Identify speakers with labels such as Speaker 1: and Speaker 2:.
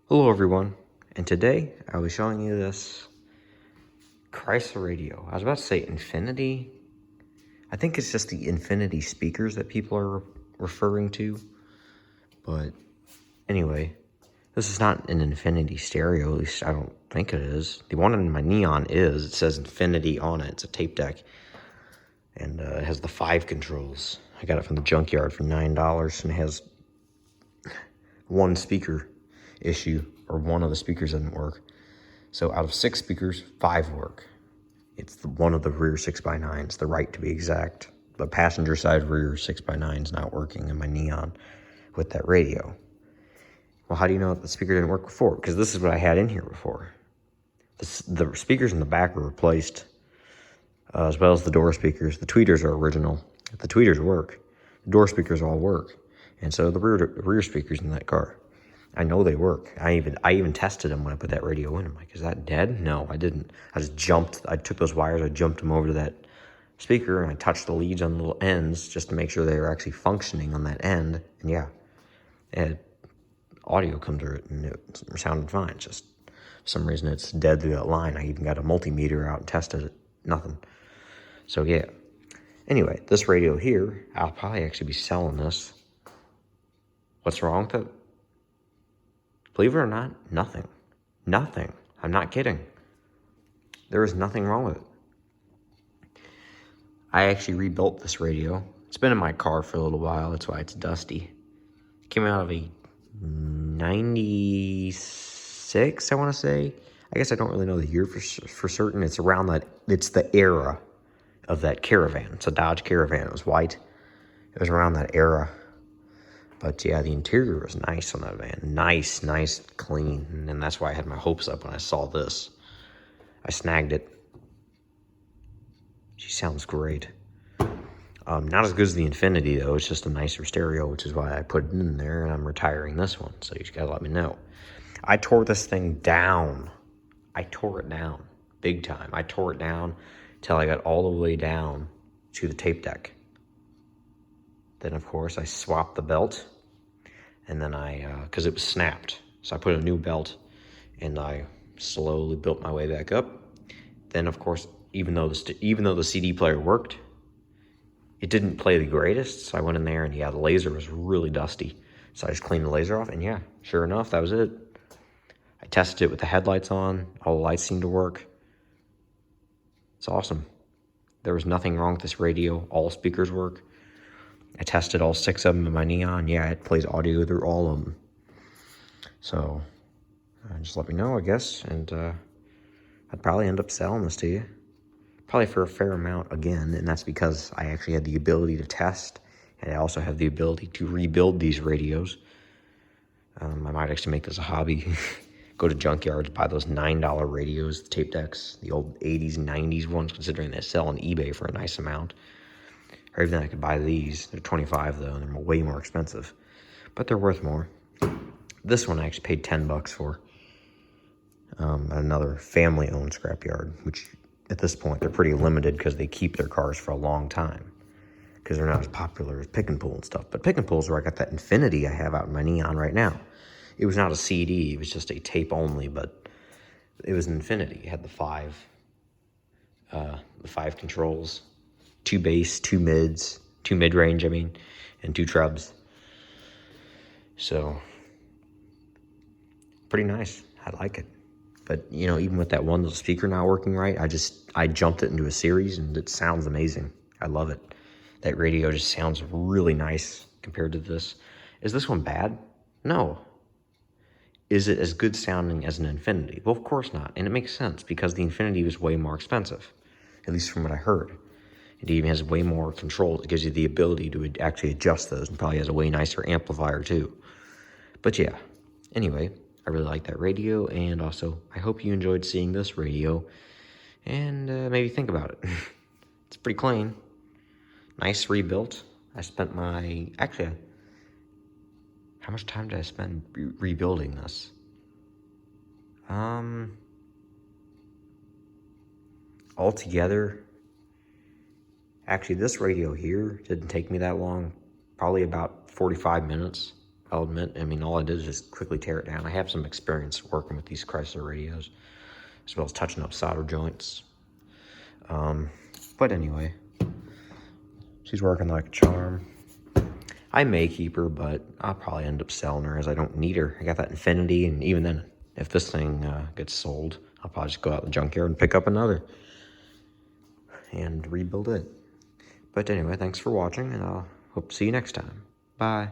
Speaker 1: Hello everyone, and today I'll be showing you this Chrysler radio. I was about to say Infinity. I think it's just the Infinity speakers that people are referring to. But anyway, this is not an Infinity stereo, at least I don't think it is. The one in my Neon is. It says Infinity on it. It's a tape deck. And it has the 5 controls. I got it from the junkyard for $9, and it has one speaker issue, or one of the speakers doesn't work. So out of 6 speakers, 5 work. It's one of the rear 6x9s, the right to be exact. The passenger side rear 6x9 is not working in my Neon with that radio. Well, how do you know that the speaker didn't work before? Because this is what I had in here before. The speakers in the back were replaced, as well as the door speakers. The tweeters are original. The tweeters work. The door speakers all work. And so the rear speakers in that car, I know they work. I even tested them when I put that radio in. I'm like, is that dead? No, I didn't. I just jumped. I took those wires, I jumped them over to that speaker, and I touched the leads on the little ends just to make sure they were actually functioning on that end. And yeah, it had audio come through it, and it sounded fine. It's just for some reason it's dead through that line. I even got a multimeter out and tested it. Nothing. So yeah. Anyway, this radio here, I'll probably actually be selling this. What's wrong with it? Believe it or not, nothing. Nothing. I'm not kidding. There is nothing wrong with it. I actually rebuilt this radio. It's been in my car for a little while. That's why it's dusty. It came out of a 96, I want to say. I guess I don't really know the year for certain. It's around that. It's the era of that Caravan. It's a Dodge Caravan. It was white. It was around that era. But yeah, the interior was nice on that van. Nice, clean. And that's why I had my hopes up when I saw this. I snagged it. She sounds great. Not as good as the Infinity, though. It's just a nicer stereo, which is why I put it in there, and I'm retiring this one. So you just gotta let me know. I tore this thing down. I tore it down. Big time. I tore it down till I got all the way down to the tape deck. Then, of course, I swapped the belt. And then because it was snapped. So I put a new belt, and I slowly built my way back up. Then, of course, even though the CD player worked, it didn't play the greatest. So I went in there, and yeah, the laser was really dusty. So I just cleaned the laser off, and yeah, sure enough, that was it. I tested it with the headlights on. All the lights seemed to work. It's awesome. There was nothing wrong with this radio. All speakers work. I tested all 6 of them in my Neon. Yeah, it plays audio through all of them. So, just let me know, I guess. And I'd probably end up selling this to you. Probably for a fair amount again. And that's because I actually had the ability to test. And I also have the ability to rebuild these radios. I might actually make this a hobby. Go to junkyards, buy those $9 radios, the tape decks. The old 80s and 90s ones, considering they sell on eBay for a nice amount. Or even I could buy these. They're $25 though, and they're way more expensive. But they're worth more. This one I actually paid $10 for. At another family-owned scrapyard, which at this point they're pretty limited because they keep their cars for a long time. Because they're not as popular as Pick and Pull and stuff. But Pick and Pull's where I got that Infinity I have out in my Neon right now. It was not a CD, it was just a tape only, but it was an Infinity. It had the 5 controls. 2 bass, 2 mids, 2 mid-range, and 2 trubs. So, pretty nice. I like it. But, even with that one little speaker not working right, I jumped it into a series, and it sounds amazing. I love it. That radio just sounds really nice compared to this. Is this one bad? No. Is it as good sounding as an Infinity? Well, of course not. And it makes sense, because the Infinity was way more expensive. At least from what I heard. It even has way more controls. It gives you the ability to actually adjust those, and probably has a way nicer amplifier too. But yeah, anyway, I really like that radio, and also I hope you enjoyed seeing this radio, and maybe think about it. It's pretty clean. Nice rebuilt. I spent how much time did I spend rebuilding this? Altogether, actually, this radio here didn't take me that long. Probably about 45 minutes. I'll admit. I mean, all I did is just quickly tear it down. I have some experience working with these Chrysler radios, as well as touching up solder joints. But anyway, she's working like a charm. I may keep her, but I'll probably end up selling her as I don't need her. I got that Infinity, and even then, if this thing gets sold, I'll probably just go out to the junkyard and pick up another and rebuild it. But anyway, thanks for watching, and I'll hope to see you next time. Bye.